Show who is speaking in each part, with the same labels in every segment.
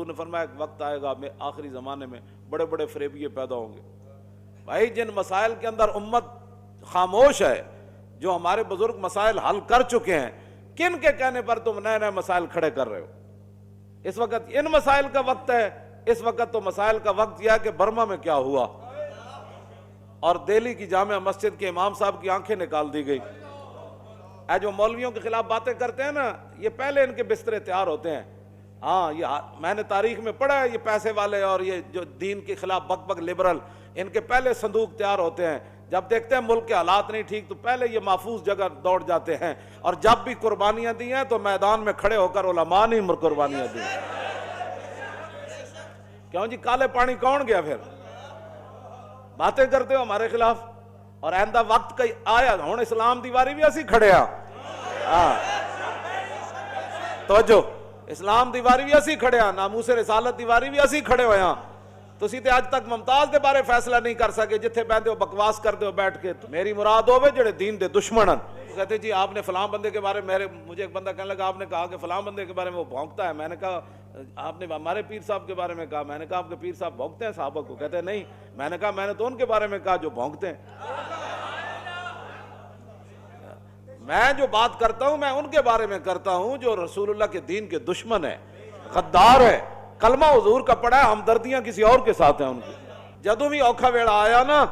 Speaker 1: حضور نے فرمایا ایک وقت آئے گا میں آخری زمانے میں بڑے بڑے فریبیے پیدا ہوں گے. بھائی جن مسائل کے اندر امت خاموش ہے، جو ہمارے بزرگ مسائل حل کر چکے ہیں، کن کے کہنے پر تم نئے نئے مسائل کھڑے کر رہے ہو؟ اس وقت ان مسائل کا وقت ہے. اس وقت تو مسائل کا وقت یہ ہے کہ برما میں کیا ہوا اور دہلی کی جامع مسجد کے امام صاحب کی آنکھیں نکال دی گئی. اے جو مولویوں کے خلاف باتیں کرتے ہیں نا، یہ پہلے ان کے بسترے تیار ہوتے ہیں. ہاں یہ میں نے تاریخ میں پڑھا ہے، یہ پیسے والے اور یہ جو دین کے خلاف بک بک لبرل، ان کے پہلے صندوق تیار ہوتے ہیں. جب دیکھتے ہیں ملک کے حالات نہیں ٹھیک تو پہلے یہ محفوظ جگہ دوڑ جاتے ہیں. اور جب بھی قربانیاں دی ہیں تو میدان میں کھڑے ہو کر علماء نے قربانیاں دی. کیوں جی کالے پانی کون گیا؟ پھر باتیں کرتے ہو ہمارے خلاف. اور آئندہ وقت کئی آیا ہوں اسلام دیواری بھی اسی کھڑے ہاں توجہ، اسلام دیواری بھی اسی کھڑے ہاں، ناموس رسالت دیواری بھی اسی کھڑے ہوئے ہاں. تسی تے اج تک ممتاز دے بارے فیصلہ نہیں کر سکے، جتھے بیٹھے ہو بکواس کرتے ہو بیٹھ کے. میری مراد ہوئے جڑے دین دے دشمنن کہتے جی آپ نے فلاں بندے کے بارے میں، مجھے ایک بندہ کہنے لگا آپ نے کہا کہ فلاں بندے کے بارے میں وہ بھونکتا ہے. میں نے کہا آپ نے ہمارے پیر صاحب کے بارے میں کہا. میں نے کہا آپ کے پیر صاحب بھونکتے ہیں صحابہ کو؟ کہتے ہیں نہیں. میں نے کہا میں نے تو ان کے بارے میں کہا جو بھونکتے ہیں. میں جو بات کرتا ہوں میں ان کے بارے میں کرتا ہوں جو رسول اللہ کے دین کے دشمن ہے، غدار ہے. کلمہ حضور کا پڑھا ہے، ہمدردیاں کسی اور کے ساتھ ہیں ان کی. جدوں بھی اوکھا ویڑا آیا نا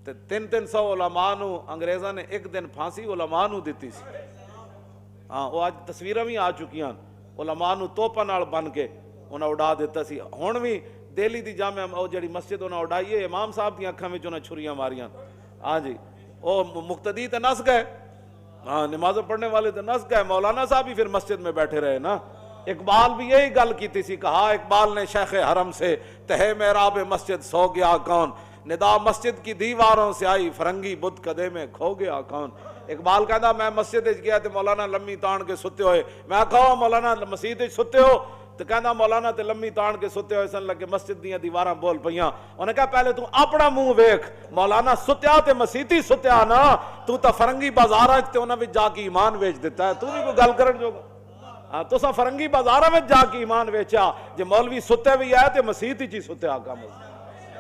Speaker 1: تے 300 علماء نو انگریزاں نے ایک دن پھانسی علماء نو دیتی سی. ہاں وہ آج تصویراں بھی آ چکی ہیں، علماء نو توپاں نال بن کے انہاں اڑا دیتا سی. ہن بھی دہلی دی جامع او جڑی مسجد انہاں اڑائی ہے، امام صاحب دی اکھاں وچ انہاں چھریاں ماریاں. ہاں جی او مقتدی تے نس گئے، ہاں نماز پڑھنے والے تے نس گئے. مولانا صاحب بھی پھر مسجد میں بیٹھے رہے نا. اقبال بھی یہی گل کیتی سی. کہا اقبال نے شیخ حرم سے تہے محراب مسجد سو گیا کون، ندا مسجد کی دیواروں سے آئی فرنگی بت کدے میں کھو گیا کون. اقبال کہتا میں مسجد گیا تے مولانا لمی تان کے ستے ہوئے. میں کہا مولانا مسجد ستے ہو؟ تو کہنا مولانا تے لمی تان کے ستے ہوئے سن لگے مسجد دیاں دیواراں بول پیاں. انہیں کہا پہلے تو اپنا منہ ویکھ، مولانا ستیا تے مسیتی ستیا نا، تو تا فرنگی بازاراں تے انہاں وچ جا کے ایمان ویچ دیتا ہے. تو بھی کوئی گل کرن جوگا؟ ہاں تو فرنگی بازاراں وچ جا کے ایمان ویچیا. جے مولوی ستے بھی آئے تے مسیت ہی ستیا کام.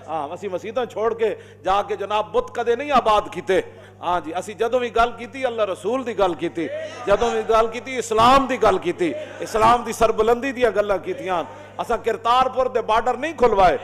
Speaker 1: ہاں اسی مسیتاں چھوڑ کے جا کے جناب بت کدے نہیں آباد کیتے. ہاں جی اسی جدوں بھی گل کیتی اللہ رسول دی گل کیتی، جدوں بھی گل کیتی اسلام دی گل کیتی، اسلام دی سربلندی دی گلاں کیتیاں. اساں کرتارپور دے بارڈر نہیں کھلوائے.